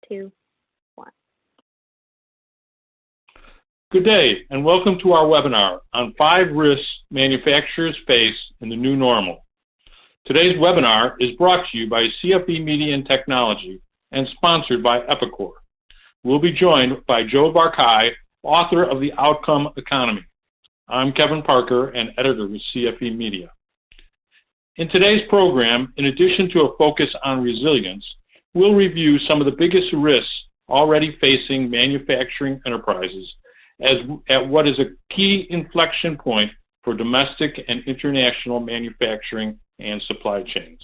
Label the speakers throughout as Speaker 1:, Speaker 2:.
Speaker 1: 2, 1.
Speaker 2: Good day, and welcome to our webinar on 5 risks manufacturers face in the new normal. Today's webinar is brought to you by CFE Media and Technology and sponsored by Epicor. We'll be joined by Joe Barkai, author of The Outcome Economy. I'm Kevin Parker, and editor with CFE Media. In today's program, in addition to a focus on resilience, we'll review some of the biggest risks already facing manufacturing enterprises at what is a key inflection point for domestic and international manufacturing and supply chains.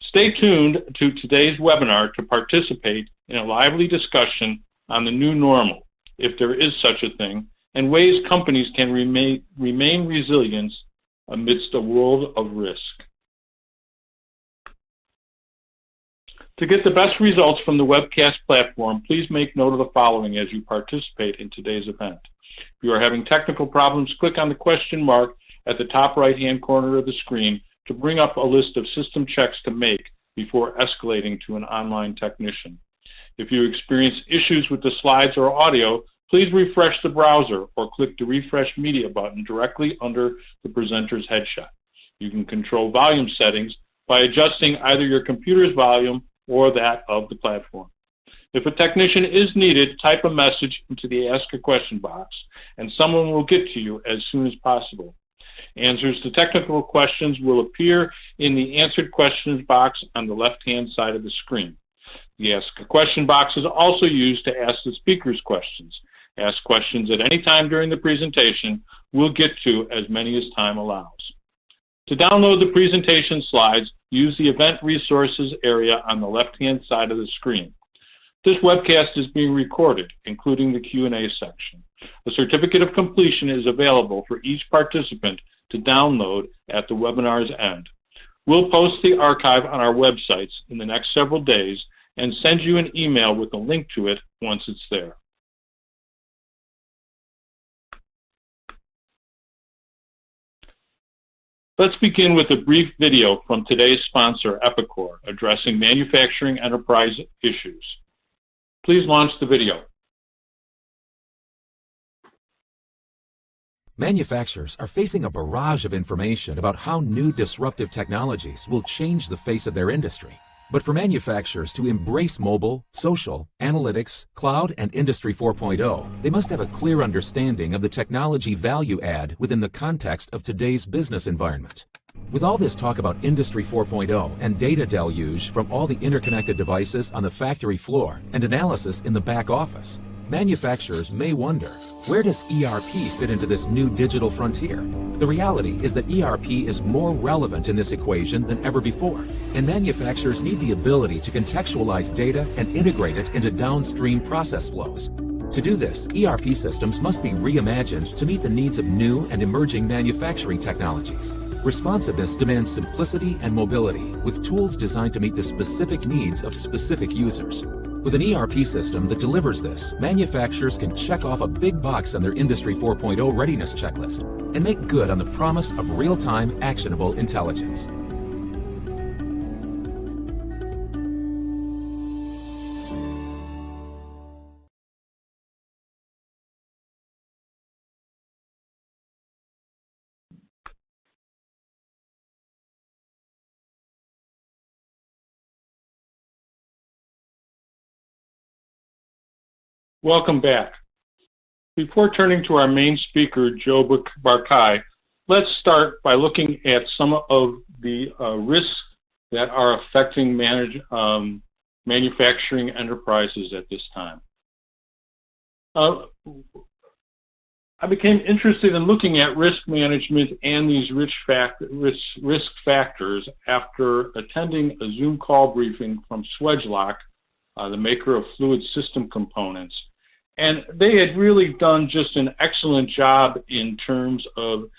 Speaker 2: Stay tuned to today's webinar to participate in a lively discussion on the new normal, if there is such a thing, and ways companies can remain resilient amidst a world of risk. To get the best results from the webcast platform, please make note of the following as you participate in today's event. If you are having technical problems, click on the question mark at the top right-hand corner of the screen to bring up a list of system checks to make before escalating to an online technician. If you experience issues with the slides or audio, please refresh the browser or click the Refresh Media button directly under the presenter's headshot. You can control volume settings by adjusting either your computer's volume or that of the platform. If a technician is needed, type a message into the Ask a Question box, and someone will get to you as soon as possible. Answers to technical questions will appear in the Answered Questions box on the left-hand side of the screen. The Ask a Question box is also used to ask the speakers questions. Ask questions at any time during the presentation. We'll get to as many as time allows. To download the presentation slides, use the Event Resources area on the left-hand side of the screen. This webcast is being recorded, including the Q&A section. A certificate of completion is available for each participant to download at the webinar's end. We'll post the archive on our websites in the next several days and send you an email with a link to it once it's there. Let's begin with a brief video from today's sponsor, Epicor, addressing manufacturing enterprise issues. Please launch the video.
Speaker 3: Manufacturers are facing a barrage of information about how new disruptive technologies will change the face of their industry. But for manufacturers to embrace mobile, social, analytics, cloud, and Industry 4.0, they must have a clear understanding of the technology value add within the context of today's business environment. With all this talk about Industry 4.0 and data deluge from all the interconnected devices on the factory floor and analysis in the back office, manufacturers may wonder, where does ERP fit into this new digital frontier? The reality is that ERP is more relevant in this equation than ever before, and manufacturers need the ability to contextualize data and integrate it into downstream process flows. To do this, ERP systems must be reimagined to meet the needs of new and emerging manufacturing technologies. Responsiveness demands simplicity and mobility, with tools designed to meet the specific needs of specific users. With an ERP system that delivers this, manufacturers can check off a big box on their Industry 4.0 readiness checklist and make good on the promise of real-time, actionable intelligence.
Speaker 2: Welcome back. Before turning to our main speaker, Joe Barkai, let's start by looking at some of the risks that are affecting manufacturing enterprises at this time. I became interested in looking at risk management and these risk factors after attending a Zoom call briefing from Swagelok, the maker of fluid system components. And they had really done just an excellent job in terms of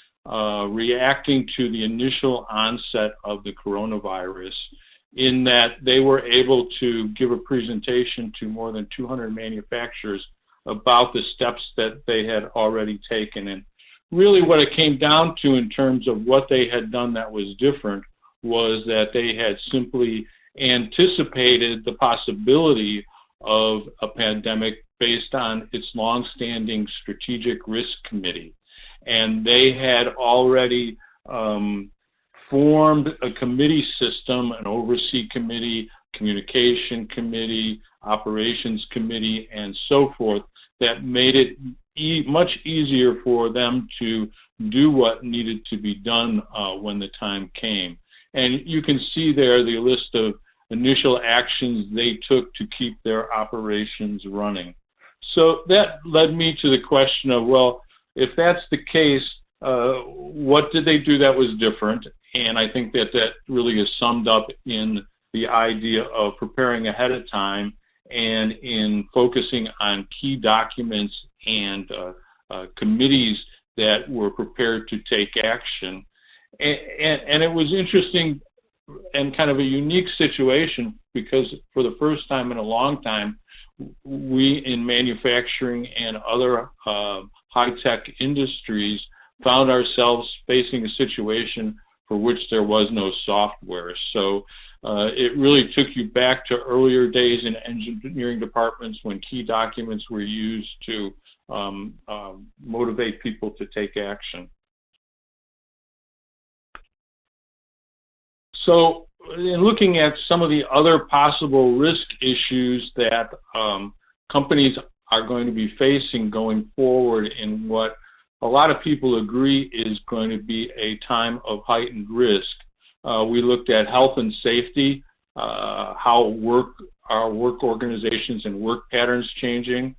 Speaker 2: reacting to the initial onset of the coronavirus, in that they were able to give a presentation to more than 200 manufacturers about the steps that they had already taken. And really what it came down to in terms of what they had done that was different was that they had simply anticipated the possibility of a pandemic based on its longstanding Strategic Risk Committee. And they had already formed a committee system, an oversee committee, communication committee, operations committee, and so forth, that made it much easier for them to do what needed to be done when the time came. And you can see there the list of initial actions they took to keep their operations running. So that led me to the question of, well, if that's the case, what did they do that was different? And I think that that really is summed up in the idea of preparing ahead of time and in focusing on key documents and committees that were prepared to take action. And it was interesting and kind of a unique situation because for the first time in a long time, we in manufacturing and other high-tech industries found ourselves facing a situation for which there was no software. So it really took you back to earlier days in engineering departments when key documents were used to motivate people to take action. So in looking at some of the other possible risk issues that companies are going to be facing going forward in what a lot of people agree is going to be a time of heightened risk. We looked at health and safety, how our work organizations and work patterns changing.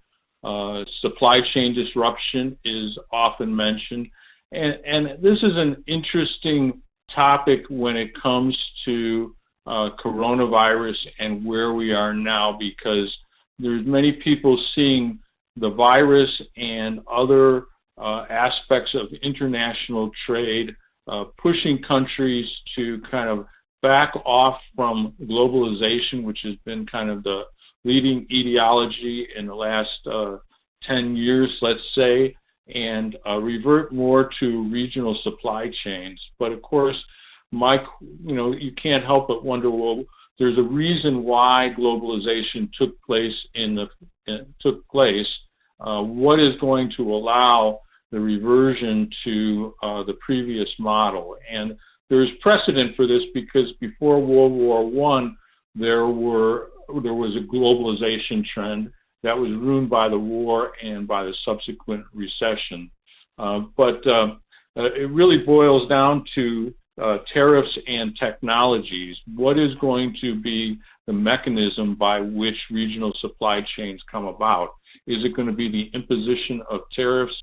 Speaker 2: Supply chain disruption is often mentioned. And this is an interesting topic when it comes to coronavirus and where we are now, because there's many people seeing the virus and other aspects of international trade pushing countries to kind of back off from globalization, which has been kind of the leading ideology in the last 10 years, let's say, and revert more to regional supply chains. But of course, you can't help but wonder, well, there's a reason why globalization took place. What is going to allow the reversion to the previous model? And there's precedent for this because before World War I, there was a globalization trend that was ruined by the war and by the subsequent recession. But it really boils down to tariffs and technologies. What is going to be the mechanism by which regional supply chains come about? Is it going to be the imposition of tariffs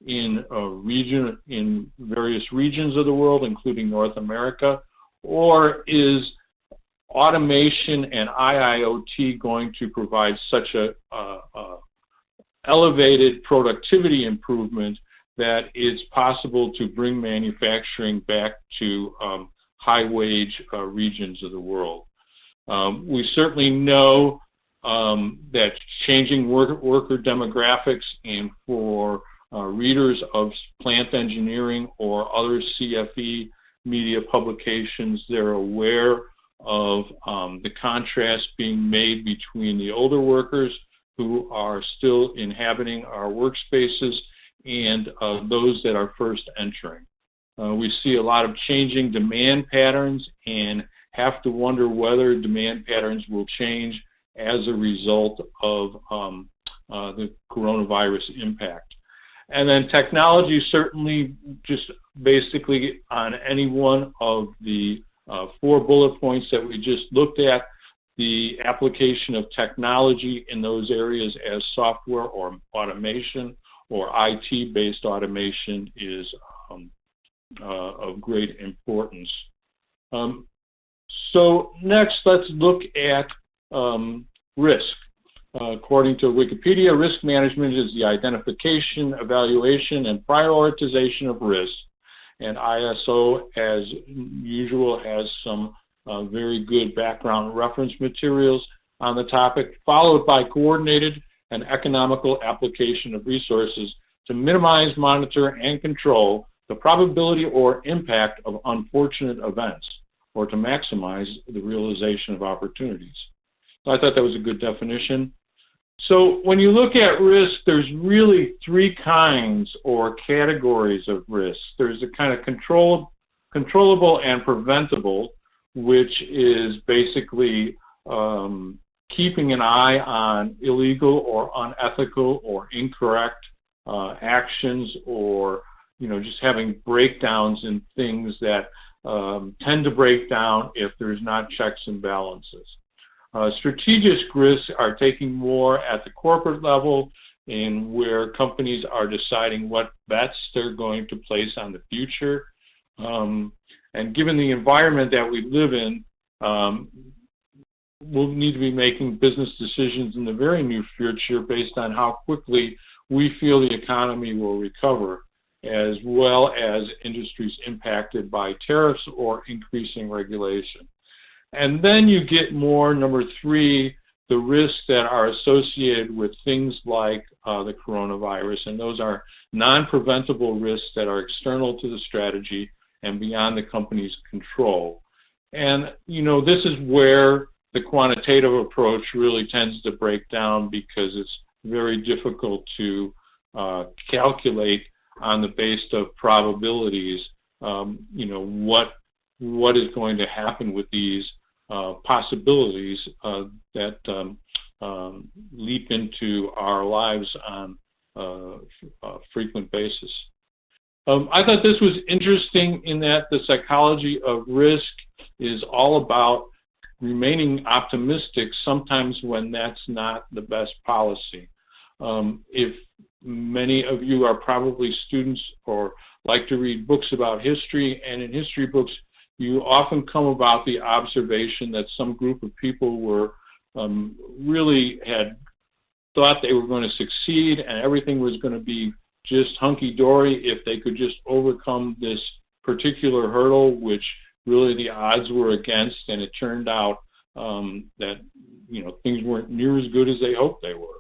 Speaker 2: in various regions of the world, including North America, or is automation and IIoT going to provide such a elevated productivity improvement that it's possible to bring manufacturing back to high-wage regions of the world? We certainly know that changing worker demographics, and for readers of plant engineering or other CFE media publications, they're aware of the contrast being made between the older workers who are still inhabiting our workspaces and those that are first entering. We see a lot of changing demand patterns and have to wonder whether demand patterns will change as a result of the coronavirus impact. And then technology, certainly just basically on any one of the 4 bullet points that we just looked at, the application of technology in those areas as software or automation or IT-based automation is of great importance. So next, let's look at risk. According to Wikipedia, risk management is the identification, evaluation, and prioritization of risk. And ISO, as usual, has some very good background reference materials on the topic, followed by coordinated and economical application of resources to minimize, monitor, and control the probability or impact of unfortunate events, or to maximize the realization of opportunities. So I thought that was a good definition. So when you look at risk, there's really three kinds or categories of risk. There's a kind of controllable and preventable, which is basically keeping an eye on illegal or unethical or incorrect actions, or just having breakdowns in things that tend to break down if there's not checks and balances. Strategic risks are taking more at the corporate level, in where companies are deciding what bets they're going to place on the future. And given the environment that we live in, we'll need to be making business decisions in the very near future based on how quickly we feel the economy will recover, as well as industries impacted by tariffs or increasing regulation. And then you get more, number three, the risks that are associated with things like the coronavirus, and those are non-preventable risks that are external to the strategy and beyond the company's control. And this is where the quantitative approach really tends to break down, because it's very difficult to calculate on the basis of probabilities, what is going to happen with these possibilities that leap into our lives on a frequent basis. I thought this was interesting in that the psychology of risk is all about remaining optimistic sometimes when that's not the best policy. If many of you are probably students or like to read books about history, and in history books you often come about the observation that some group of people were really had thought they were going to succeed and everything was going to be just hunky-dory if they could just overcome this particular hurdle, which really the odds were against, and it turned out that things weren't near as good as they hoped they were.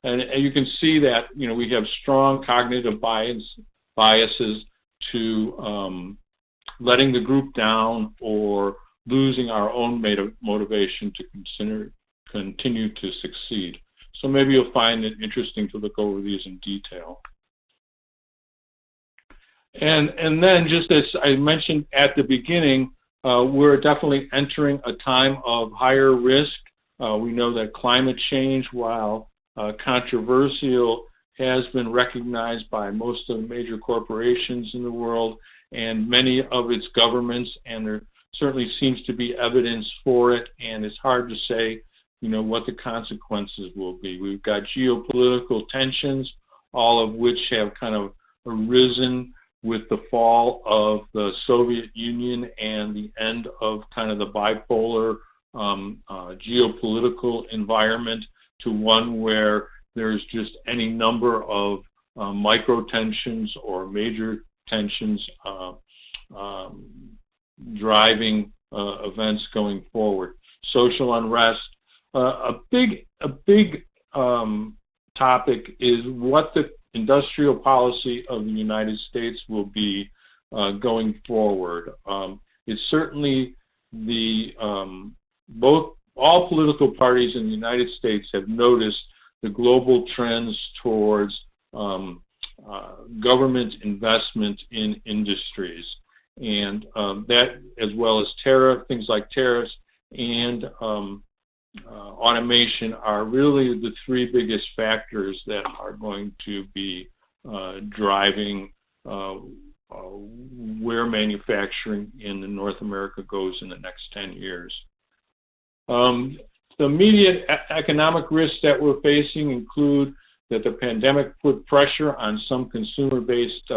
Speaker 2: And you can see that we have strong cognitive biases to letting the group down or losing our own motivation to continue to succeed. So maybe you'll find it interesting to look over these in detail. And then, just as I mentioned at the beginning, we're definitely entering a time of higher risk. We know that climate change, while controversial, has been recognized by most of the major corporations in the world and many of its governments, and there certainly seems to be evidence for it, and it's hard to say what the consequences will be. We've got geopolitical tensions, all of which have kind of arisen with the fall of the Soviet Union and the end of kind of the bipolar geopolitical environment to one where there's just any number of micro tensions or major tensions driving events going forward. Social unrest. A big topic is what the industrial policy of the United States will be going forward. It's certainly all political parties in the United States have noticed the global trends towards government investment in industries, and that, as well as things like tariffs and automation, are really the three biggest factors that are going to be driving where manufacturing in North America goes in the next 10 years. The immediate economic risks that we're facing include that the pandemic put pressure on some consumer-based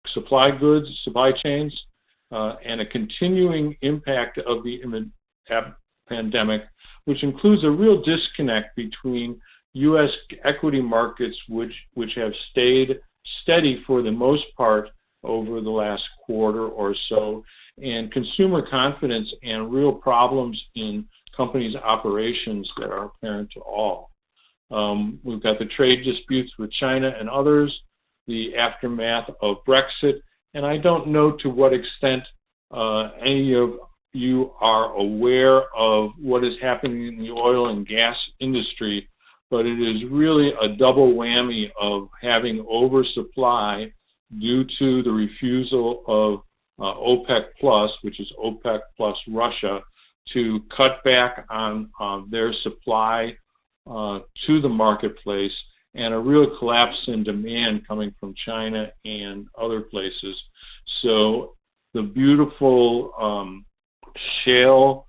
Speaker 2: supply chains, and a continuing impact of the pandemic, which includes a real disconnect between U.S. equity markets, which have stayed steady for the most part over the last quarter or so, and consumer confidence and real problems in companies' operations that are apparent to all. We've got the trade disputes with China and others, the aftermath of Brexit, and I don't know to what extent any of you are aware of what is happening in the oil and gas industry, but it is really a double whammy of having oversupply due to the refusal of OPEC Plus, which is OPEC plus Russia, to cut back on their supply to the marketplace, and a real collapse in demand coming from China and other places. So the beautiful shale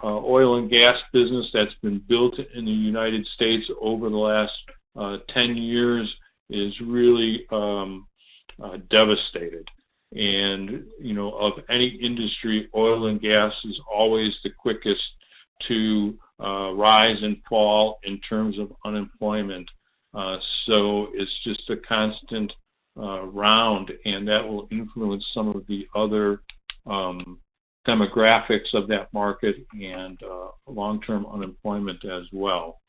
Speaker 2: oil and gas business that's been built in the United States over the last 10 years is really devastated. And, you know, of any industry, oil and gas is always the quickest to rise and fall in terms of unemployment. So it's just a constant round, and that will influence some of the other demographics of that market and long-term unemployment as well.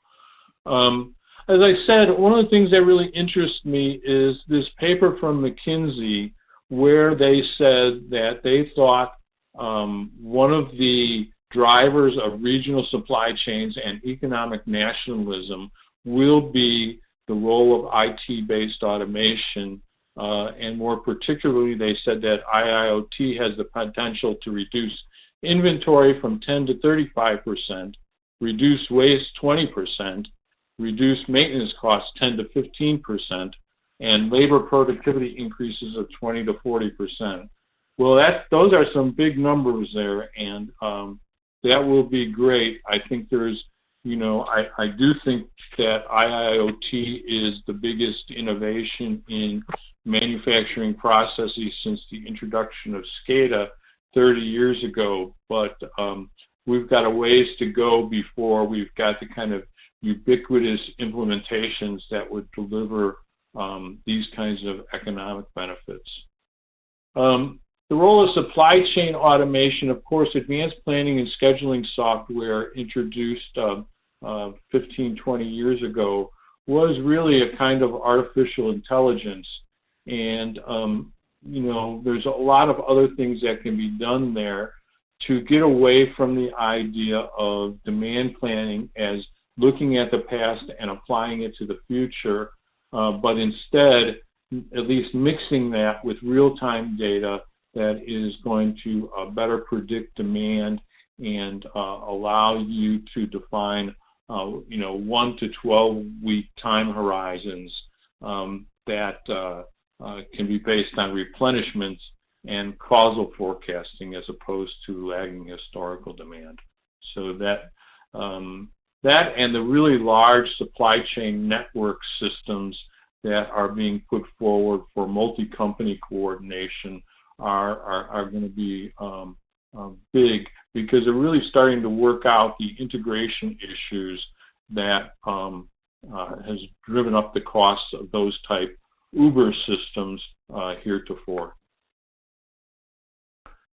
Speaker 2: As I said, one of the things that really interests me is this paper from McKinsey, where they said that they thought one of the drivers of regional supply chains and economic nationalism will be the role of IT-based automation, and more particularly, they said that IIoT has the potential to reduce inventory from 10 to 35%, reduce waste 20%, reduce maintenance costs 10 to 15%, and labor productivity increases of 20 to 40%. Well, those are some big numbers there, and that will be great. I think there's, you know, I do think that IIoT is the biggest innovation in manufacturing processes since the introduction of SCADA 30 years ago, but we've got a ways to go before we've got the kind of ubiquitous implementations that would deliver these kinds of economic benefits. The role of supply chain automation, of course, advanced planning and scheduling software introduced 15, 20 years ago was really a kind of artificial intelligence. And, you know, there's a lot of other things that can be done there to get away from the idea of demand planning as looking at the past and applying it to the future, but instead at least mixing that with real-time data that is going to better predict demand and allow you to define, you know, 1 to 12-week time horizons that can be based on replenishments and causal forecasting as opposed to lagging historical demand. So that and the really large supply chain network systems that are being put forward for multi-company coordination are going to be big, because they're really starting to work out the integration issues that has driven up the costs of those type Uber systems heretofore.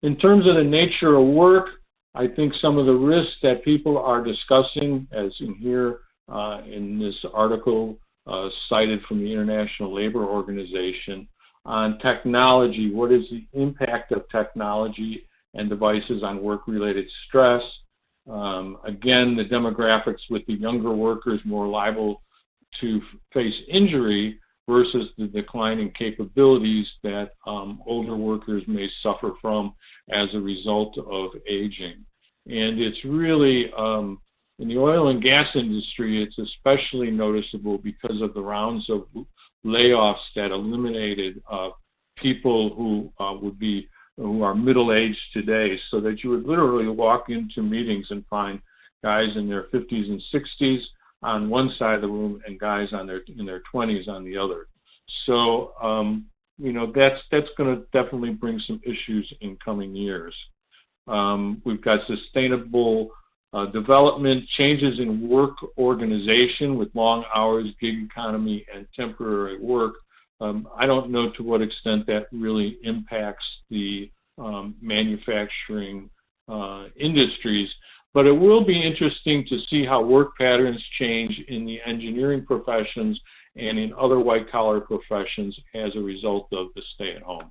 Speaker 2: In terms of the nature of work, I think some of the risks that people are discussing, as in here in this article cited from the International Labor Organization, on technology. What is the impact of technology and devices on work-related stress? Again, the demographics with the younger workers more liable to face injury versus the declining capabilities that older workers may suffer from as a result of aging. And it's really, in the oil and gas industry, it's especially noticeable because of the rounds of layoffs that eliminated people who who are middle-aged today, so that you would literally walk into meetings and find guys in their 50s and 60s on one side of the room and guys in their 20s on the other. So, you know, that's going to definitely bring some issues in coming years. We've got sustainable development, changes in work organization with long hours, gig economy, and temporary work. I don't know to what extent that really impacts the manufacturing industries, but it will be interesting to see how work patterns change in the engineering professions and in other white-collar professions as a result of the stay-at-home.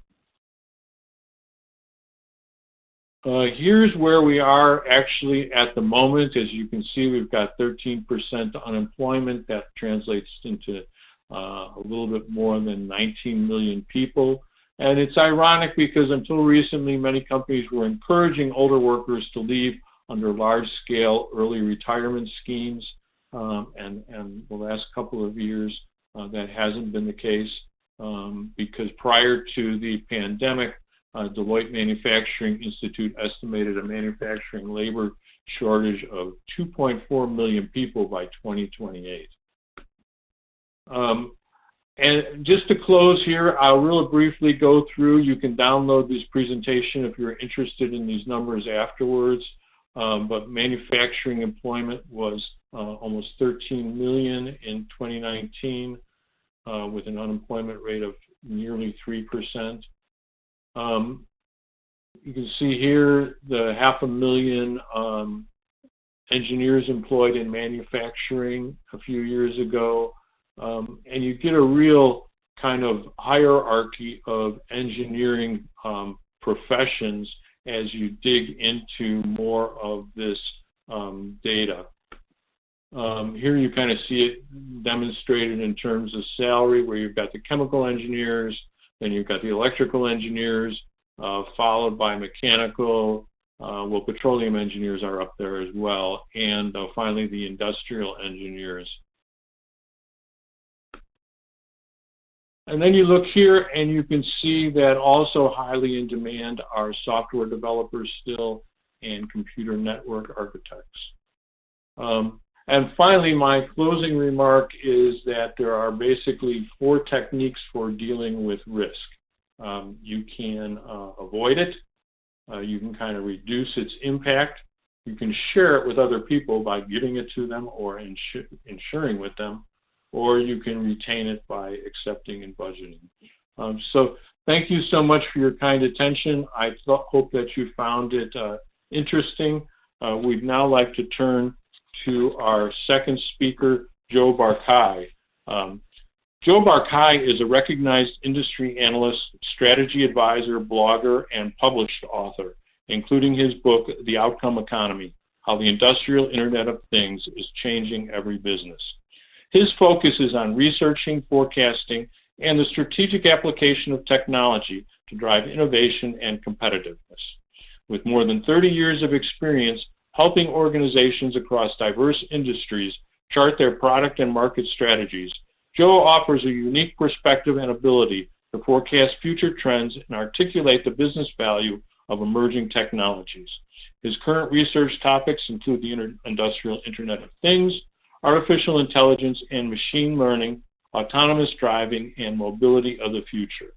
Speaker 2: Here's where we are actually at the moment. As you can see, we've got 13% unemployment. That translates into a little bit more than 19 million people. And it's ironic because until recently, many companies were encouraging older workers to leave under large-scale early retirement schemes. And the last couple of years, that hasn't been the case because prior to the pandemic, Deloitte Manufacturing Institute estimated a manufacturing labor shortage of 2.4 million people by 2028. And just to close here, I'll really briefly go through. You can download this presentation if you're interested in these numbers afterwards. But manufacturing employment was almost 13 million in 2019 with an unemployment rate of nearly 3%. You can see here the 500,000 engineers employed in manufacturing a few years ago. And you get a real kind of hierarchy of engineering professions as you dig into more of this data. Here you kind of see it demonstrated in terms of salary, where you've got the chemical engineers, then you've got the electrical engineers, followed by mechanical, well, petroleum engineers are up there as well, and finally the industrial engineers. And then you look here and you can see that also highly in demand are software developers still and computer network architects. And finally, my closing remark is that there are basically 4 techniques for dealing with risk. You can avoid it. You can kind of reduce its impact. You can share it with other people by giving it to them or insuring with them, or you can retain it by accepting and budgeting. So thank you so much for your kind attention. I hope that you found it interesting. We'd now like to turn to our second speaker, Joe Barkai. Joe Barkai is a recognized industry analyst, strategy advisor, blogger, and published author, including his book, The Outcome Economy: How the Industrial Internet of Things is Changing Every Business. His focus is on researching, forecasting, and the strategic application of technology to drive innovation and competitiveness. With more than 30 years of experience helping organizations across diverse industries chart their product and market strategies, Joe offers a unique perspective and ability to forecast future trends and articulate the business value of emerging technologies. His current research topics include the industrial Internet of Things, artificial intelligence and machine learning, autonomous driving, and mobility of the future.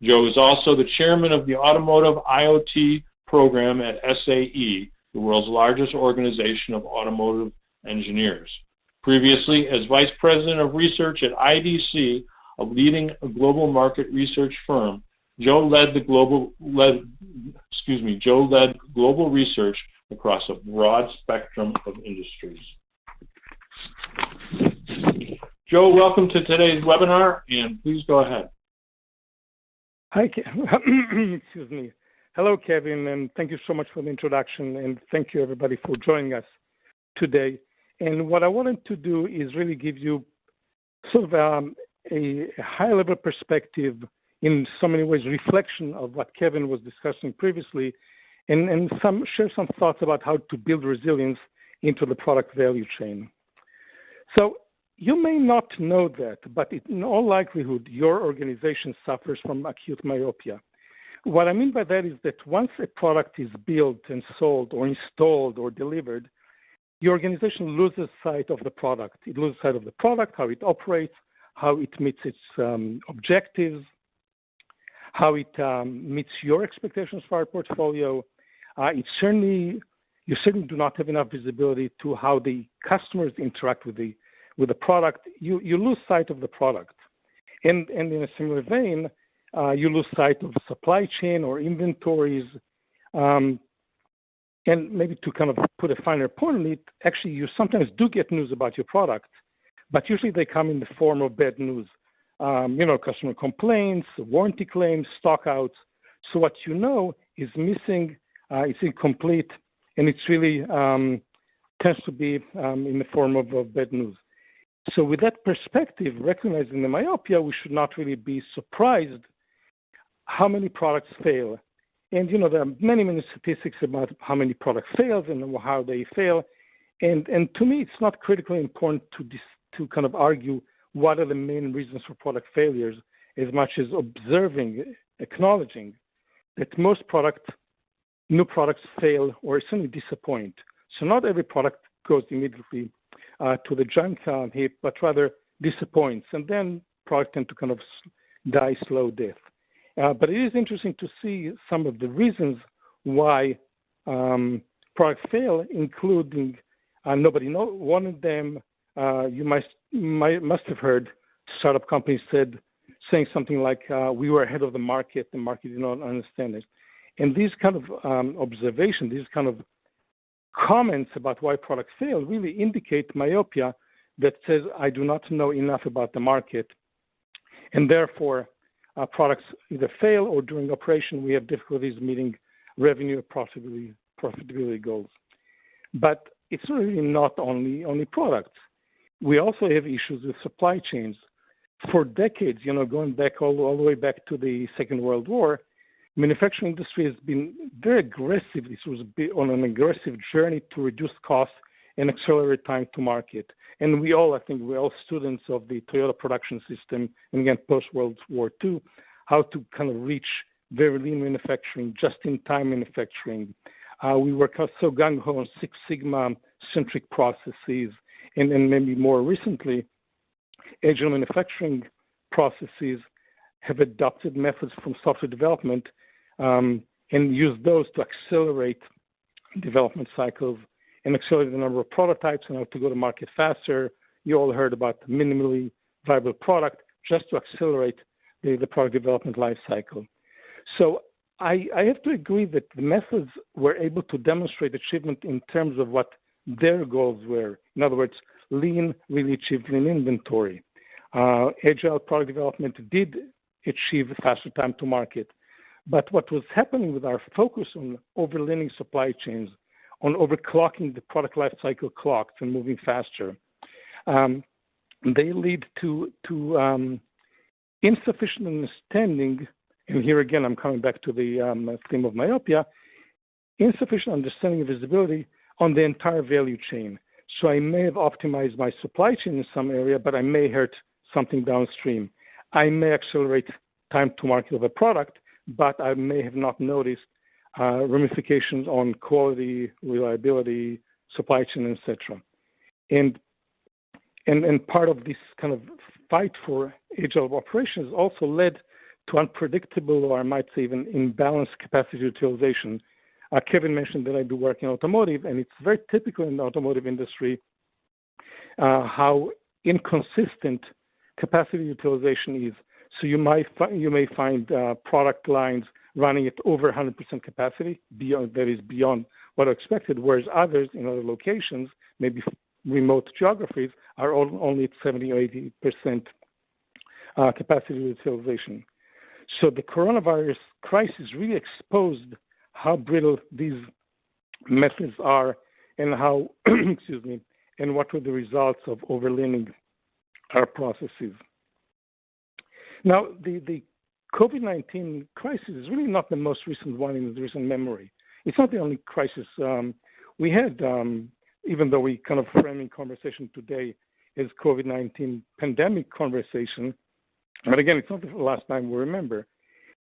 Speaker 2: Joe is also the chairman of the Automotive IoT program at SAE, the world's largest organization of automotive engineers. Previously, as vice president of research at IDC, a leading global market research firm, Joe led global research across a broad spectrum of industries. Joe, welcome to today's webinar, and please go ahead.
Speaker 1: Hi, excuse me. Hello, Kevin, and thank you so much for the introduction, and thank you, everybody, for joining us today. And what I wanted to do is really give you sort of a high-level perspective, in so many ways, reflection of what Kevin was discussing previously, and share some thoughts about how to build resilience into the product value chain. So you may not know that, but in all likelihood, your organization suffers from acute myopia. What I mean by that is that once a product is built and sold or installed or delivered, your organization loses sight of the product. It loses sight of the product, how it operates, how it meets its objectives, how it meets your expectations for our portfolio. You certainly do not have enough visibility to how the customers interact with the product. You lose sight of the product. And in a similar vein, you lose sight of supply chain or inventories. And maybe to kind of put a finer point on it, actually, you sometimes do get news about your product, but usually they come in the form of bad news. Customer complaints, warranty claims, stockouts. So what you know is missing it's incomplete, and it's really tends to be in the form of bad news. So with that perspective, recognizing the myopia, we should not really be surprised how many products fail. And, there are many, many statistics about how many products fail and how they fail. And to me, it's not critically important to kind of argue what are the main reasons for product failures as much as acknowledging that most new products fail or certainly disappoint. So not every product goes immediately to the junk heap, but rather disappoints. And then products tend to kind of die slow death. But it is interesting to see some of the reasons why products fail, including nobody wanted them. You must have heard startup companies saying something like, we were ahead of the market did not understand it. And these kind of observations, these kind of comments about why products fail really indicate myopia that says, I do not know enough about the market, and therefore products either fail or during operation we have difficulties meeting revenue or profitability goals. But it's really not only products. We also have issues with supply chains. For decades, going back all the way back to the Second World War, manufacturing industry has been very aggressive. This was on an aggressive journey to reduce costs and accelerate time to market. And we're all students of the Toyota production system, and again, post-World War II, how to kind of reach very lean manufacturing, just-in-time manufacturing. We were so gung-ho on Six Sigma-centric processes, and then maybe more recently, agile manufacturing processes have adopted methods from software development and use those to accelerate development cycles and accelerate the number of prototypes and how to go to market faster. You all heard about the minimally viable product, just to accelerate the product development life cycle. So I have to agree that the methods were able to demonstrate achievement in terms of what their goals were. In other words, lean really achieved lean inventory. Agile product development did achieve faster time to market. But what was happening with our focus on overleaning supply chains, on overclocking the product life cycle clocks and moving faster, they lead to insufficient understanding, and here again I'm coming back to the theme of myopia, insufficient understanding of visibility on the entire value chain. So I may have optimized my supply chain in some area, but I may hurt something downstream. I may accelerate time to market of a product, but I may have not noticed ramifications on quality, reliability, supply chain, etc. And part of this kind of fight for agile operations also led to unpredictable, or I might say even imbalanced capacity utilization. Kevin mentioned that I do work in automotive, and it's very typical in the automotive industry how inconsistent capacity utilization is. So you may find product lines running at over 100% capacity, beyond what are expected, whereas others in other locations, maybe remote geographies, are only at 70 or 80% capacity utilization. So the coronavirus crisis really exposed how brittle these methods are and how, and what were the results of overleaning our processes. Now, the COVID-19 crisis is really not the most recent one in the recent memory. It's not the only crisis we had, even though we kind of framing conversation today as COVID-19 pandemic conversation. But again, it's not the last time we remember.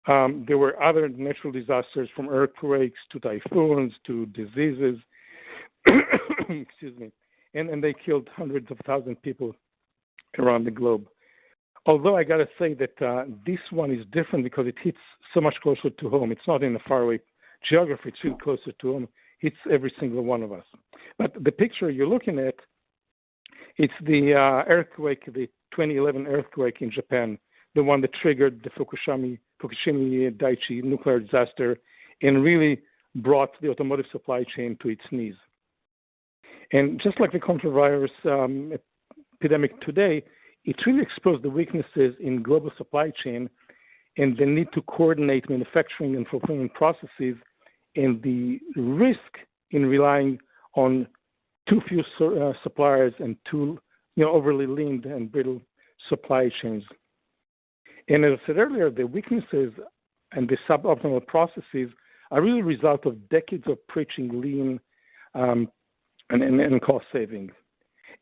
Speaker 1: There were other natural disasters, from earthquakes to typhoons to diseases, and they killed hundreds of thousands of people around the globe. Although I got to say that this one is different because it hits so much closer to home. It's not in a faraway geography. It's really closer to home. It's every single one of us. But the picture you're looking at, it's the earthquake, the 2011 earthquake in Japan, the one that triggered the Fukushima Daiichi nuclear disaster and really brought the automotive supply chain to its knees. And just like the coronavirus epidemic today, it really exposed the weaknesses in global supply chain and the need to coordinate manufacturing and fulfillment processes and the risk in relying on too few suppliers and too overly lean and brittle supply chains. And as I said earlier, the weaknesses and the suboptimal processes are really a result of decades of preaching lean and cost savings.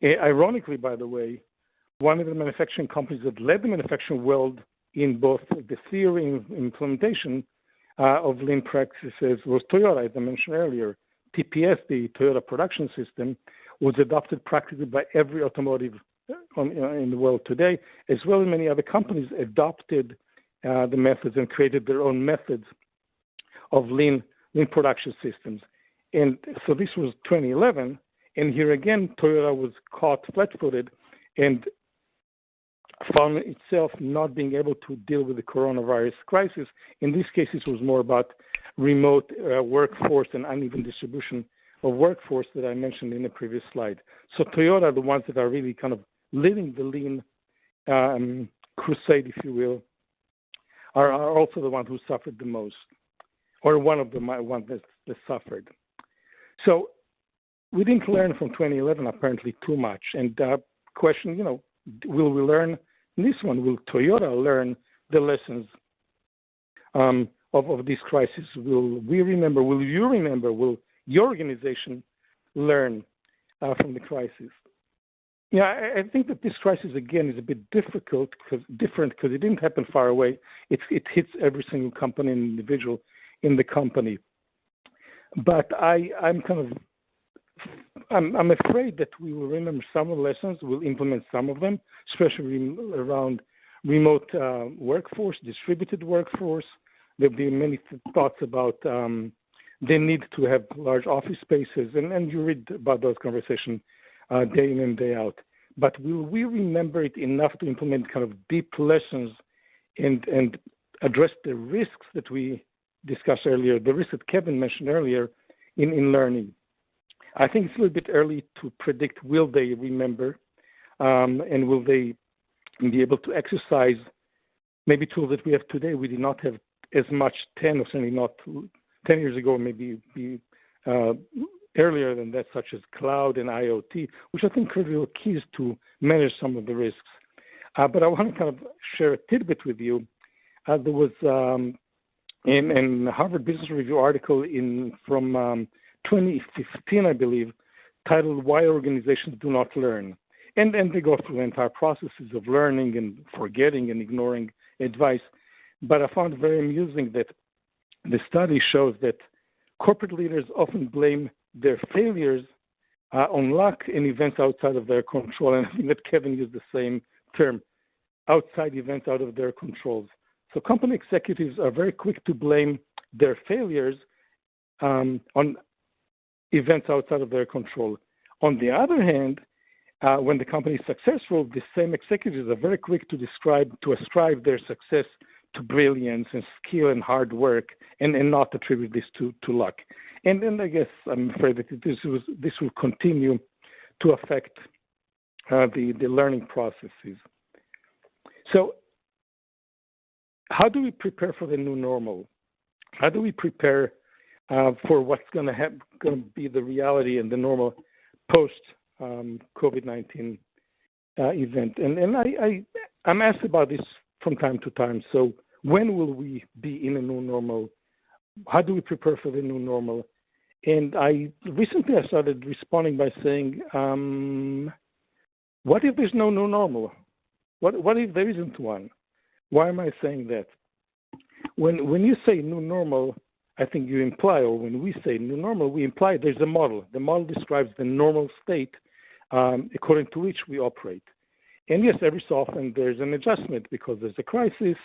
Speaker 1: Ironically, by the way, one of the manufacturing companies that led the manufacturing world in both the theory and implementation of lean practices was Toyota, as I mentioned earlier. TPS, the Toyota production system, was adopted practically by every automotive in the world today, as well as many other companies adopted the methods and created their own methods of lean production systems. And so this was 2011, and here again, Toyota was caught flat-footed and found itself not being able to deal with the coronavirus crisis. In this case, it was more about remote workforce and uneven distribution of workforce that I mentioned in the previous slide. So Toyota are the ones that are really kind of leading the lean crusade, if you will, are also the ones who suffered the most, or one of the ones that suffered. So we didn't learn from 2011 apparently too much. And question, will we learn this one? Will Toyota learn the lessons of this crisis? Will we remember? Will you remember? Will your organization learn from the crisis? Yeah, I think that this crisis again is a bit different because it didn't happen far away. It hits every single company and individual in the company. But I'm afraid that we will remember some of the lessons. We'll implement some of them, especially around remote workforce, distributed workforce. There'll be many thoughts about the need to have large office spaces, and you read about those conversations day in and day out. But will we remember it enough to implement kind of deep lessons and address the risks that we discussed earlier, the risks that Kevin mentioned earlier in learning? I think it's a little bit early to predict will they remember and will they be able to exercise maybe tools that we have today. We did not have as much 10 or certainly not 10 years ago, maybe earlier than that, such as cloud and IoT, which I think are real keys to manage some of the risks. But I want to kind of share a tidbit with you. There was in a Harvard Business Review article from 2015, I believe, titled "Why Organizations Do Not Learn." And they go through the entire processes of learning and forgetting and ignoring advice. But I found it very amusing that the study shows that corporate leaders often blame their failures on luck and events outside of their control. And I think that Kevin used the same term, outside events out of their controls. So company executives are very quick to blame their failures on events outside of their control. On the other hand, when the company is successful, the same executives are very quick to ascribe their success to brilliance and skill and hard work, and not attribute this to luck. And I guess I'm afraid that this will continue to affect the learning processes. So how do we prepare for the new normal? How do we prepare for what's going to be the reality and the normal post COVID-19 event? And I'm asked about this from time to time. So when will we be in a new normal? How do we prepare for the new normal? And recently I started responding by saying, what if there's no new normal? What if there isn't one? Why am I saying that? When you say new normal, I think you imply, or when we say new normal, we imply there's a model. The model describes the normal state according to which we operate. And yes, every so often there's an adjustment because there's a crisis,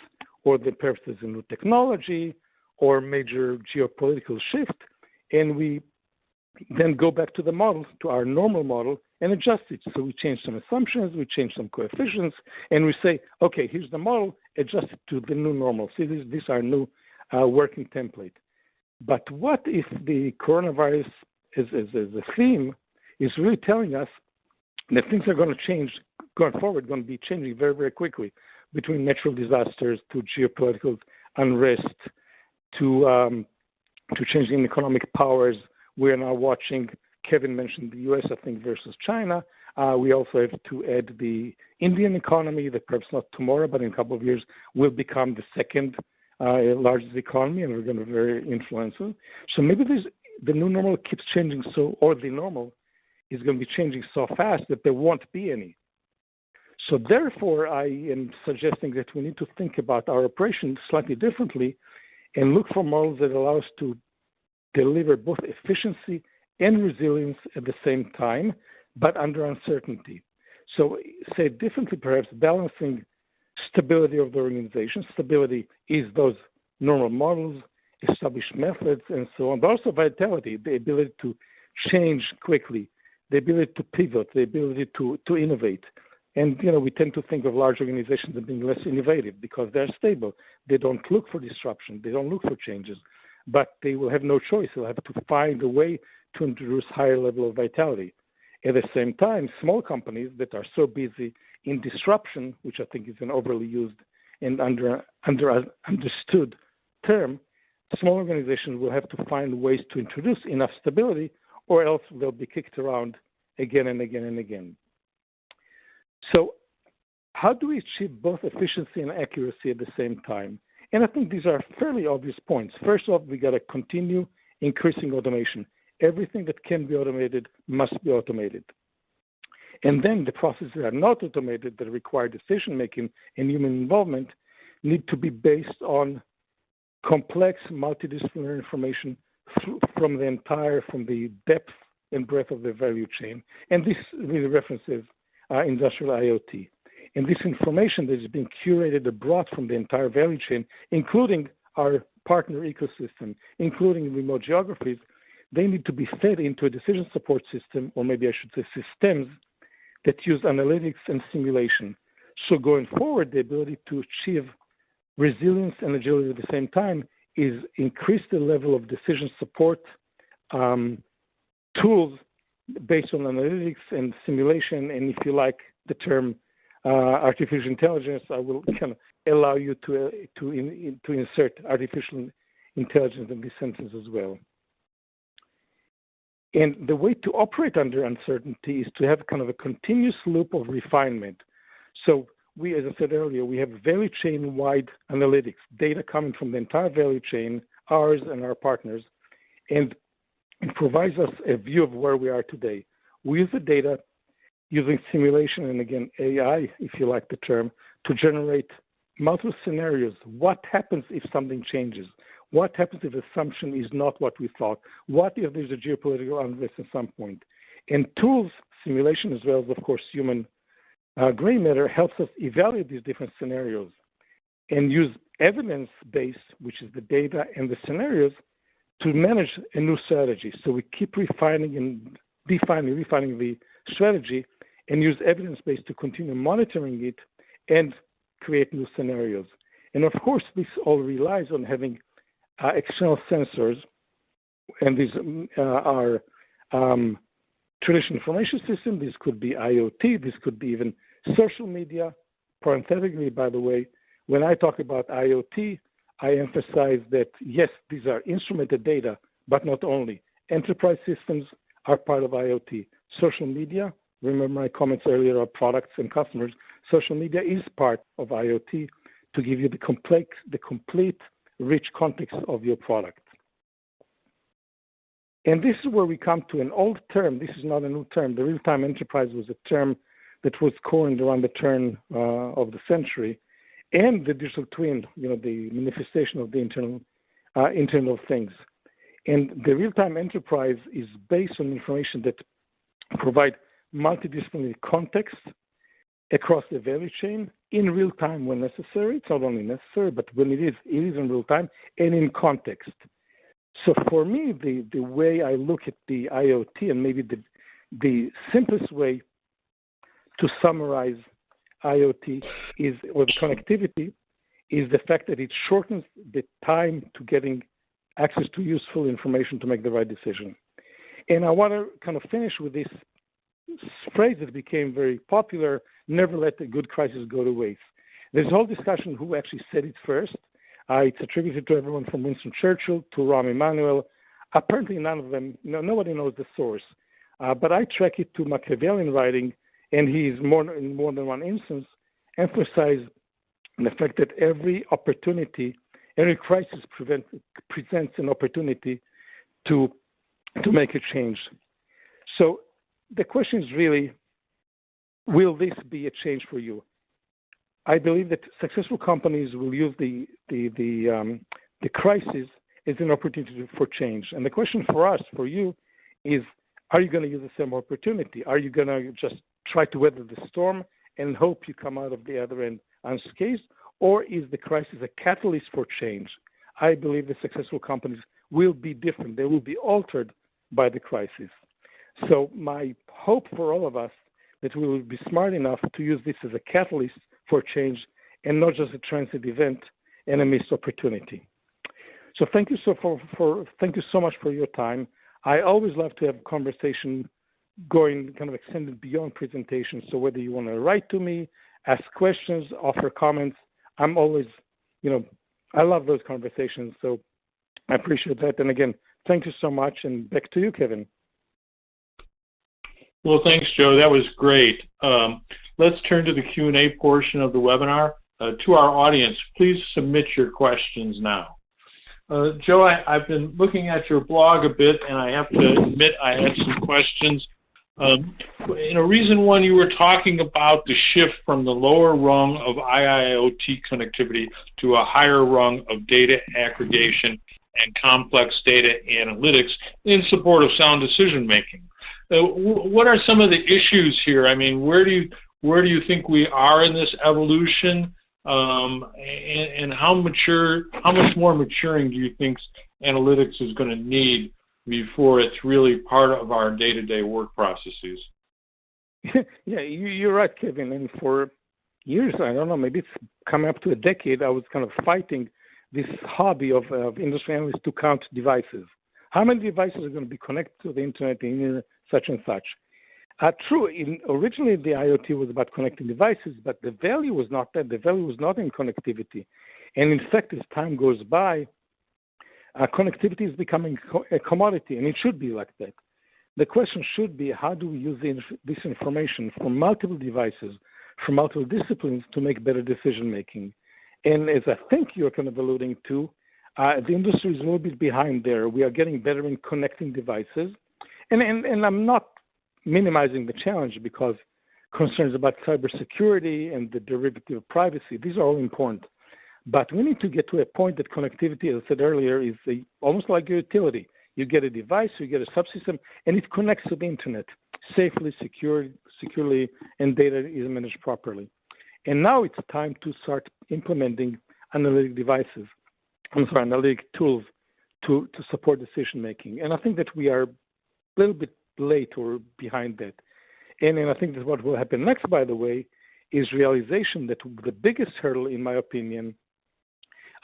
Speaker 1: or perhaps there's a new technology, or major geopolitical shift, and we then go back to the model, to our normal model, and adjust it. So we change some assumptions, we change some coefficients, and we say, okay, here's the model, adjust it to the new normal. See, this is our new working template. But what if the coronavirus as a theme is really telling us that things are going to change going forward, going to be changing very, very quickly, between natural disasters to geopolitical unrest to to changing economic powers. We're now watching, Kevin mentioned the U.S., I think, versus China. We also have to add the Indian economy that perhaps not tomorrow, but in a couple of years will become the second largest economy, and we're going to be very influential. So maybe the new normal keeps changing or the normal is going to be changing so fast that there won't be any. So therefore, I am suggesting that we need to think about our operations slightly differently and look for models that allow us to deliver both efficiency and resilience at the same time, but under uncertainty. So say differently, perhaps balancing stability of the organization. Stability is those normal models, established methods, and so on, but also vitality, the ability to change quickly, the ability to pivot, the ability to innovate. And, we tend to think of large organizations as being less innovative because they're stable. They don't look for disruption. They don't look for changes. But they will have no choice. They'll have to find a way to introduce higher level of vitality. At the same time, small companies that are so busy in disruption, which I think is an overly used and understood term, small organizations will have to find ways to introduce enough stability, or else they'll be kicked around again and again and again. So how do we achieve both efficiency and accuracy at the same time? And I think these are fairly obvious points. First off, we got to continue increasing automation. Everything that can be automated must be automated. And then the processes that are not automated, that require decision-making and human involvement, need to be based on complex, multidisciplinary information from the depth and breadth of the value chain. And this really references industrial IoT. And this information that is being curated and brought from the entire value chain, including our partner ecosystem, including remote geographies, they need to be fed into a decision support system, or maybe I should say systems, that use analytics and simulation. So going forward, the ability to achieve resilience and agility at the same time is increase the level of decision support tools based on analytics and simulation. And if you like the term artificial intelligence, I will kind of allow you to insert artificial intelligence in this sentence as well. And the way to operate under uncertainty is to have kind of a continuous loop of refinement. So we, as I said earlier, we have value chain-wide analytics, data coming from the entire value chain, ours and our partners, and it provides us a view of where we are today. We use the data using simulation and, again, AI, if you like the term, to generate multiple scenarios. What happens if something changes? What happens if assumption is not what we thought? What if there's a geopolitical unrest at some point? And tools, simulation as well as, of course, human gray matter, helps us evaluate these different scenarios and use evidence-based, which is the data and the scenarios, to manage a new strategy. So we keep refining and refining the strategy and use evidence-based to continue monitoring it and create new scenarios. And of course, this all relies on having external sensors, and these are traditional information systems. This could be IoT. This could be even social media. Parenthetically, by the way, when I talk about IoT, I emphasize that, yes, these are instrumented data, but not only. Enterprise systems are part of IoT. Social media, remember my comments earlier about products and customers, social media is part of IoT to give you the complete, rich context of your product. And this is where we come to an old term. This is not a new term. The real-time enterprise was a term that was coined around the turn of the century. And the digital twin, the manifestation of the Internet of Things. And the real-time enterprise is based on information that provide multidisciplinary context across the value chain in real time when necessary. It's not only necessary, but when it is in real time and in context. So for me, the way I look at the IoT, and maybe the simplest way to summarize IoT or the connectivity, is the fact that it shortens the time to getting access to useful information to make the right decision. And I want to kind of finish with this phrase that became very popular: never let a good crisis go to waste. There's a whole discussion who actually said it first. It's attributed to everyone from Winston Churchill to Rahm Emanuel. Apparently, none of them, nobody knows the source. But I track it to Machiavellian writing, and he's in more than one instance emphasized the fact that every opportunity, every crisis presents an opportunity to make a change. So the question is really, will this be a change for you? I believe that successful companies will use the crisis as an opportunity for change. And the question for us, for you, is: are you going to use the same opportunity? Are you going to just try to weather the storm and hope you come out of the other end unscathed? Or is the crisis a catalyst for change? I believe the successful companies will be different. They will be altered by the crisis. So my hope for all of us that we will be smart enough to use this as a catalyst for change and not just a transit event and a missed opportunity. So thank you thank you so much for your time. I always love to have a conversation going kind of extended beyond presentations. So whether you want to write to me, ask questions, offer comments, I'm always, I love those conversations. So I appreciate that. And again, thank you so much. And back to you, Kevin.
Speaker 2: Well, thanks, Joe. That was great. Let's turn to the Q&A portion of the webinar. To our audience, please submit your questions now. Joe, I've been looking at your blog a bit, and I have to admit I had some questions. In a reason one, you were talking about the shift from the lower rung of IIoT connectivity to a higher rung of data aggregation and complex data analytics in support of sound decision making. What are some of the issues here? I mean, where do you think we are in this evolution, and how much more maturing do you think analytics is going to need before it's really part of our day-to-day work processes?
Speaker 1: Yeah, you're right, Kevin. And for years, I don't know, maybe it's coming up to a decade, I was kind of fighting this hobby of industry analysts to count devices. How many devices are going to be connected to the internet in such and such? True, originally the IoT was about connecting devices, but the value was not that. The value was not in connectivity. And in fact, as time goes by, connectivity is becoming a commodity, and it should be like that. The question should be, how do we use this information from multiple devices, from multiple disciplines to make better decision making? And as I think you're kind of alluding to, the industry is a little bit behind there. We are getting better in connecting devices. And I'm not minimizing the challenge, because concerns about cybersecurity and the derivative of privacy, these are all important. But we need to get to a point that connectivity, as I said earlier, is almost like a utility. You get a device, you get a subsystem, and it connects to the internet safely, securely, and data is managed properly. And now it's time to start implementing analytic tools to support decision making. And I think that we are a little bit late or behind that. And I think that what will happen next, by the way, is realization that the biggest hurdle, in my opinion,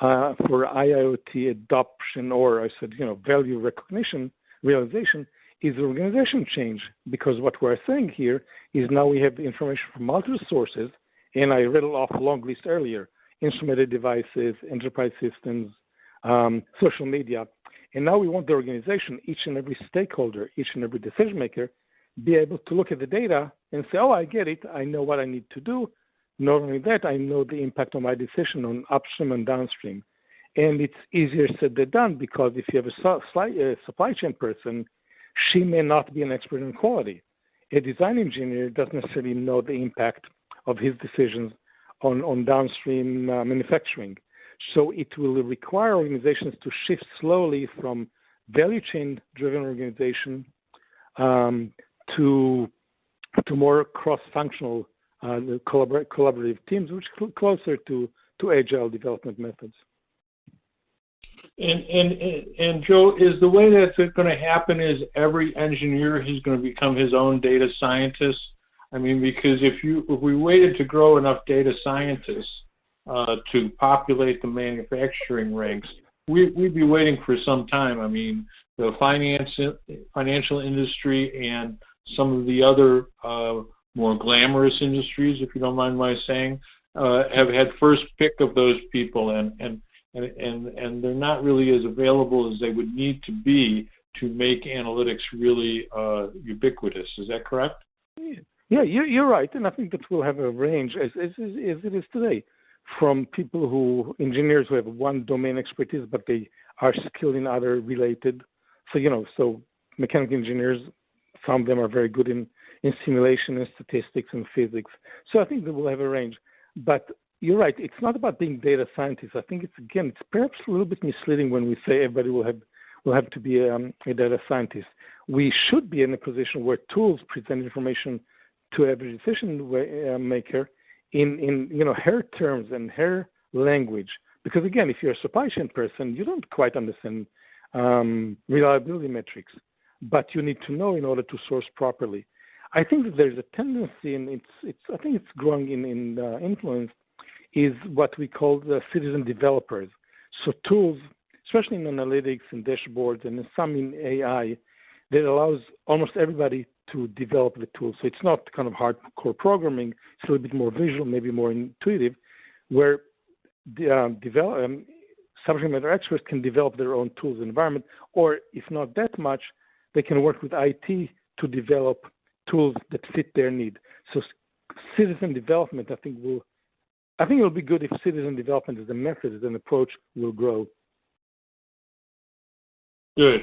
Speaker 1: for IIoT adoption, or I said, value recognition, realization, is organization change. Because what we're saying here is now we have information from multiple sources, and I read off a long list earlier: instrumented devices, enterprise systems, social media. And now we want the organization, each and every stakeholder, each and every decision maker, be able to look at the data and say, oh, I get it. I know what I need to do. Not only that, I know the impact of my decision on upstream and downstream. And it's easier said than done, because if you have a supply chain person, she may not be an expert in quality. A design engineer doesn't necessarily know the impact of his decisions on downstream manufacturing. So it will require organizations to shift slowly from value chain-driven organization to more cross-functional collaborative teams, which are closer to agile development methods.
Speaker 2: And Joe, is the way that's going to happen is every engineer is going to become his own data scientist? I mean, because if we waited to grow enough data scientists to populate the manufacturing ranks, we'd be waiting for some time. I mean, the financial industry and some of the other more glamorous industries, if you don't mind my saying, have had first pick of those people, and and they're not really as available as they would need to be to make analytics really ubiquitous. Is that correct?
Speaker 1: Yeah, you're right, and I think that we'll have a range as it is today, from people engineers who have one domain expertise, but they are skilled in other related. So mechanical engineers, some of them are very good in simulation and statistics and physics. So I think that we'll have a range. But you're right, it's not about being data scientists. I think it's perhaps a little bit misleading when we say everybody will have to be a data scientist. We should be in a position where tools present information to every decision maker in her terms and her language. Because again, if you're a supply chain person, you don't quite understand reliability metrics, but you need to know in order to source properly. I think that there's a tendency, and I think it's growing in influence, is what we call the citizen developers. So tools, especially in analytics and dashboards and some in AI, that allows almost everybody to develop the tool. So it's not kind of hardcore programming, it's a little bit more visual, maybe more intuitive, where the subject matter experts can develop their own tools environment, or if not that much, they can work with IT to develop tools that fit their need. So citizen development, I think it'll be good if citizen development as a method, as an approach, will grow.
Speaker 2: Good.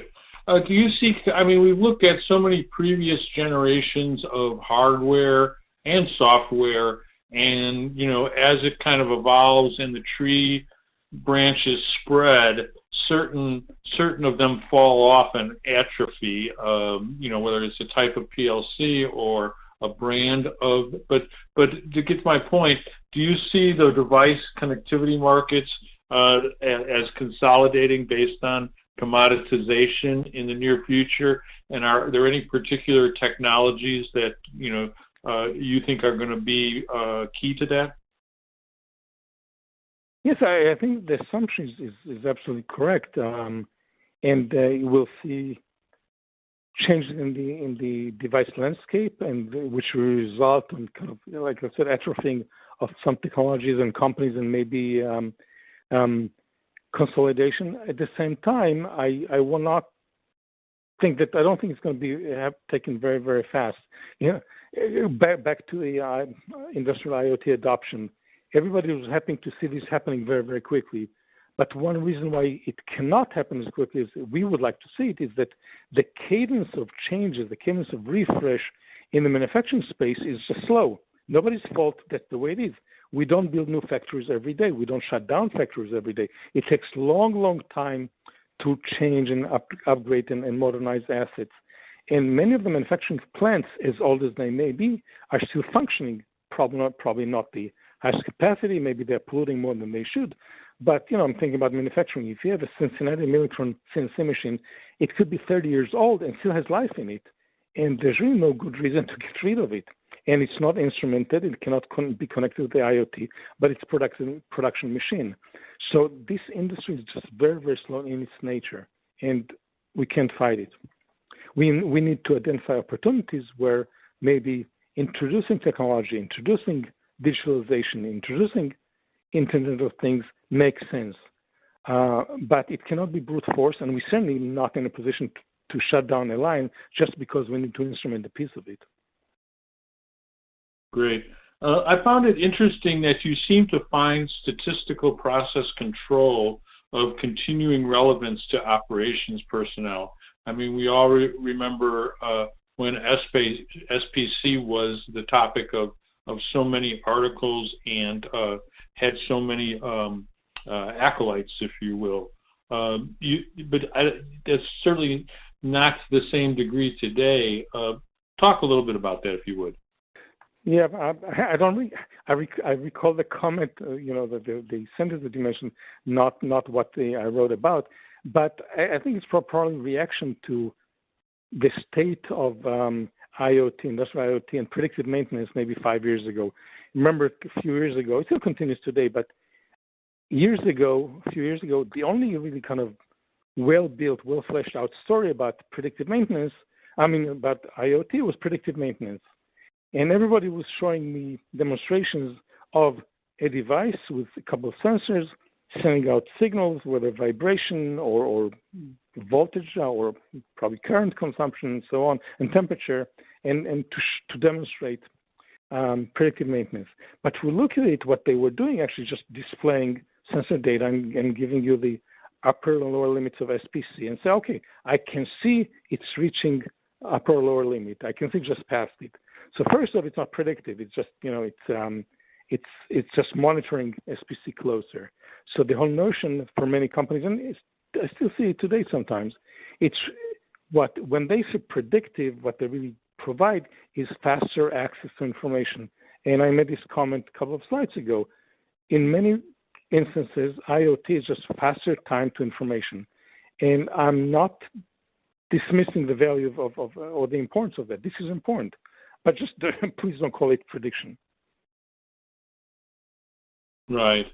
Speaker 2: Do you see, we've looked at so many previous generations of hardware and software, and, as it kind of evolves and the tree branches spread, certain of them fall off and atrophy, whether it's a type of PLC or a brand of, but to get to my point, do you see the device connectivity markets as consolidating based on commoditization in the near future? And are there any particular technologies that you think are going to be key to that?
Speaker 1: Yes, I think the assumption is absolutely correct, and we'll see changes in the device landscape, and which will result in kind of, like I said, atrophying of some technologies and companies, and maybe consolidation. At the same time, I will not think that I don't think it's going to be taken very, very fast. Back to the industrial IoT adoption. Everybody was happy to see this happening very, very quickly. But one reason why it cannot happen as quickly as we would like to see it is that the cadence of changes, the cadence of refresh in the manufacturing space is just slow. Nobody's fault that's the way it is. We don't build new factories every day. We don't shut down factories every day. It takes long time to change and upgrade and modernize assets. And many of the manufacturing plants, as old as they may be, are still functioning, probably not the highest capacity. Maybe they're polluting more than they should. But, I'm thinking about manufacturing. If you have a Cincinnati Millitron CNC machine, it could be 30 years old and still has life in it. And there's really no good reason to get rid of it. And it's not instrumented. It cannot be connected with the IoT, but it's production machine. So this industry is just very, very slow in its nature, and we can't fight it. We need to identify opportunities where maybe introducing technology, introducing digitalization, introducing Internet of Things makes sense. But it cannot be brute force, and we're certainly not in a position to shut down a line just because we need to instrument a piece of it.
Speaker 2: Great. I found it interesting that you seem to find statistical process control of continuing relevance to operations personnel. We all remember when SPC was the topic of so many articles and had so many acolytes, if you will. But that's certainly not to the same degree today. Talk a little bit about that, if you would.
Speaker 1: Yeah, I recall the comment, the sentence that you mentioned, not what I wrote about, but I think it's probably a reaction to the state of IoT, industrial IoT, and predictive maintenance maybe 5 years ago. Remember, a few years ago, it still continues today, but a few years ago, the only really kind of well-built, well-fleshed out story about predictive maintenance, about IoT, was predictive maintenance. And everybody was showing me demonstrations of a device with a couple of sensors sending out signals, whether vibration or voltage or probably current consumption and so on, and temperature, and to demonstrate predictive maintenance. But to look at it, what they were doing actually just displaying sensor data and giving you the upper and lower limits of SPC and say, okay, I can see it's reaching upper or lower limit. I can see just past it. So first off, it's not predictive. It's just, it's just monitoring SPC closer. So the whole notion for many companies, and I still see it today sometimes, it's when they say predictive, what they really provide is faster access to information. And I made this comment a couple of slides ago. In many instances, IoT is just faster time to information. And I'm not dismissing the value of or the importance of that. This is important. But just please don't call it prediction.
Speaker 2: Right.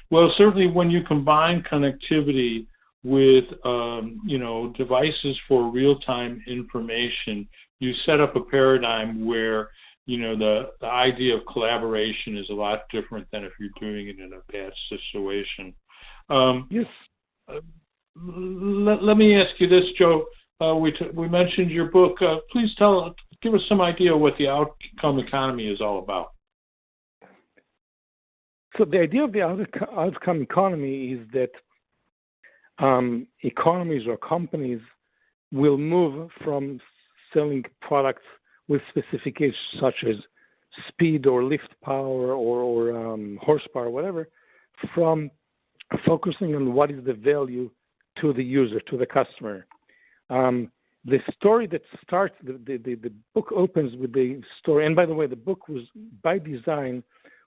Speaker 2: Well, certainly when you combine connectivity with, devices for real-time information, you set up a paradigm where, the idea of collaboration is a lot different than if you're doing it in a batch situation.
Speaker 1: Yes.
Speaker 2: Let me ask you this, Joe. We mentioned your book. Please give us some idea what the outcome economy is all about.
Speaker 1: So the idea of the outcome economy is that economies or companies will move from selling products with specifications such as speed or lift power or horsepower, whatever, from focusing on what is the value to the user, to the customer. The story that starts, the book opens with the story, and by the way, the book was, by design,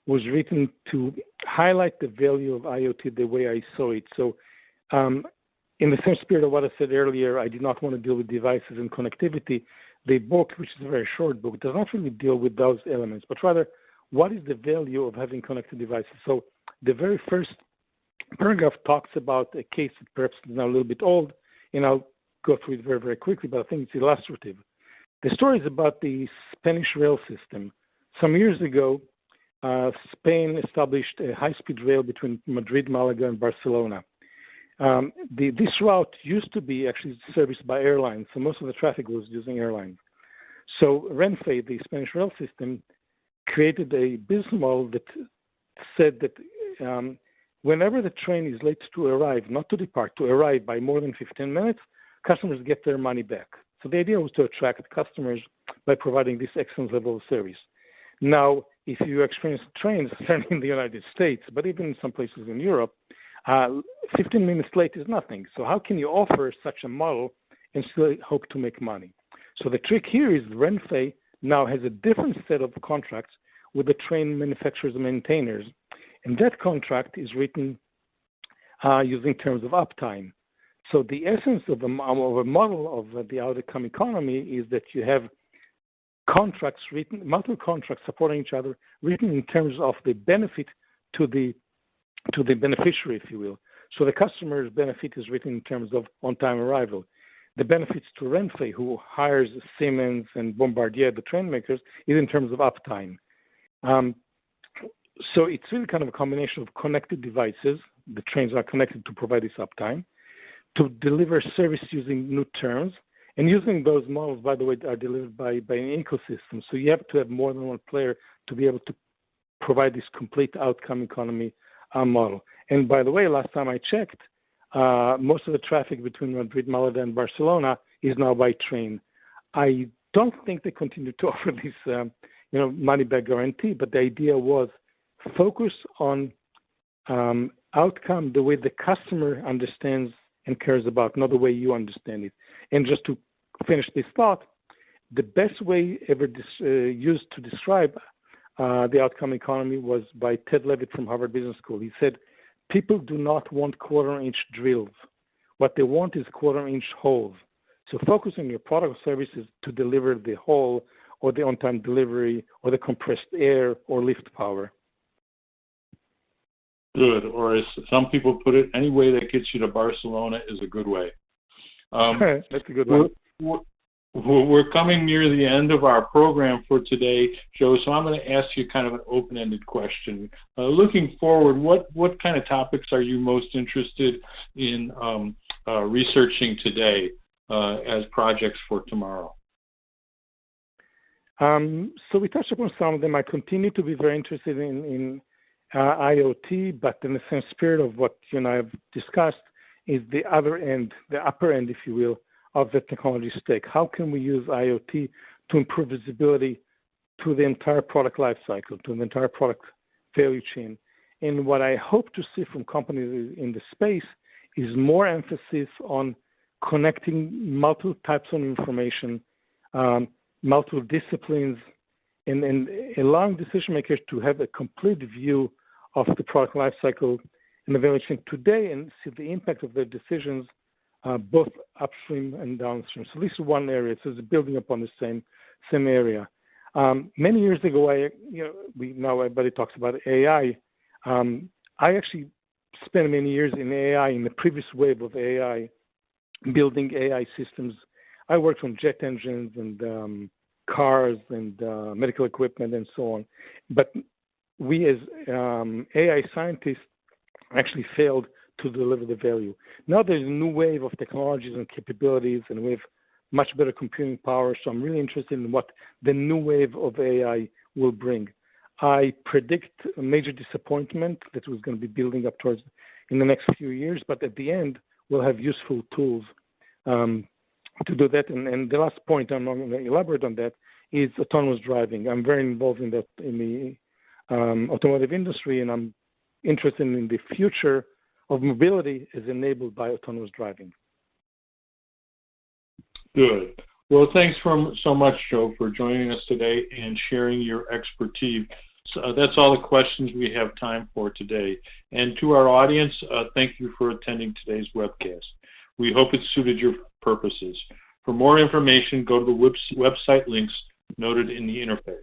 Speaker 1: was written to highlight the value of IoT the way I saw it. So in the same spirit of what I said earlier, I did not want to deal with devices and connectivity. The book, which is a very short book, does not really deal with those elements, but rather, what is the value of having connected devices? So the very first paragraph talks about a case that perhaps is now a little bit old, and I'll go through it very, very quickly, but I think it's illustrative. The story is about the Spanish rail system. Some years ago, Spain established a high-speed rail between Madrid, Malaga, and Barcelona. This route used to be actually serviced by airlines, so most of the traffic was using airlines. So Renfe, the Spanish rail system, created a business model that said that whenever the train is late to arrive, not to depart, to arrive by more than 15 minutes, customers get their money back. So the idea was to attract customers by providing this excellent level of service. Now, if you experience trains, certainly in the United States, but even in some places in Europe, 15 minutes late is nothing. So how can you offer such a model and still hope to make money? So the trick here is Renfe now has a different set of contracts with the train manufacturers and maintainers. And that contract is written using terms of uptime. So the essence of a model of the outcome economy is that you have contracts written, multiple contracts supporting each other, written in terms of the benefit to the beneficiary, if you will. So the customer's benefit is written in terms of on-time arrival. The benefits to Renfe, who hires Siemens and Bombardier, the train makers, is in terms of uptime. So it's really kind of a combination of connected devices. The trains are connected to provide this uptime, to deliver service using new terms. And using those models, by the way, are delivered by an ecosystem. So you have to have more than one player to be able to provide this complete outcome economy model. And by the way, last time I checked, most of the traffic between Madrid, Malaga, and Barcelona is now by train. I don't think they continue to offer this, money-back guarantee, but the idea was focus on outcome the way the customer understands and cares about, not the way you understand it. And just to finish this thought, the best way ever used to describe the outcome economy was by Ted Levitt from Harvard Business School. He said, people do not want quarter-inch drills. What they want is quarter-inch holes. So focus on your product or services to deliver the hole or the on-time delivery or the compressed air or lift power.
Speaker 2: Good, or as some people put it, any way that gets you to Barcelona is a good way.
Speaker 1: That's a good one.
Speaker 2: We're coming near the end of our program for today, Joe, so I'm going to ask you kind of an open-ended question. Looking forward, what kind of topics are you most interested in researching today as projects for tomorrow?
Speaker 1: So we touched upon some of them. I continue to be very interested in IoT, but in the same spirit of what you and I have discussed is the other end, the upper end, if you will, of the technology stack. How can we use IoT to improve visibility to the entire product lifecycle, to the entire product value chain? And what I hope to see from companies in the space is more emphasis on connecting multiple types of information, multiple disciplines, and allowing decision makers to have a complete view of the product lifecycle and the value chain today and see the impact of their decisions both upstream and downstream. So this is one area. So it's building upon the same area. Many years ago, now everybody talks about AI. I actually spent many years in AI, in the previous wave of AI, building AI systems. I worked on jet engines and cars and medical equipment and so on. But we as AI scientists actually failed to deliver the value. Now there's a new wave of technologies and capabilities, and we have much better computing power. So I'm really interested in what the new wave of AI will bring. I predict a major disappointment that was going to be building up towards in the next few years, but at the end, we'll have useful tools to do that. And the last point, I'm not going to elaborate on that, is autonomous driving. I'm very involved in that in the automotive industry, and I'm interested in the future of mobility is enabled by autonomous driving.
Speaker 2: Good. Well, thanks so much, Joe, for joining us today and sharing your expertise. So that's all the questions we have time for today. And to our audience, thank you for attending today's webcast. We hope it suited your purposes. For more information, go to the website links noted in the interface.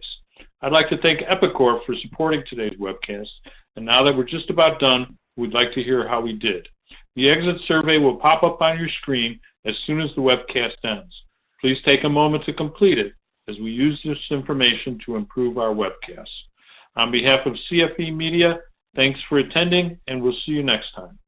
Speaker 2: I'd like to thank Epicor for supporting today's webcast. And now that we're just about done, we'd like to hear how we did. The exit survey will pop up on your screen as soon as the webcast ends. Please take a moment to complete it as we use this information to improve our webcasts. On behalf of CFE Media, thanks for attending, and we'll see you next time.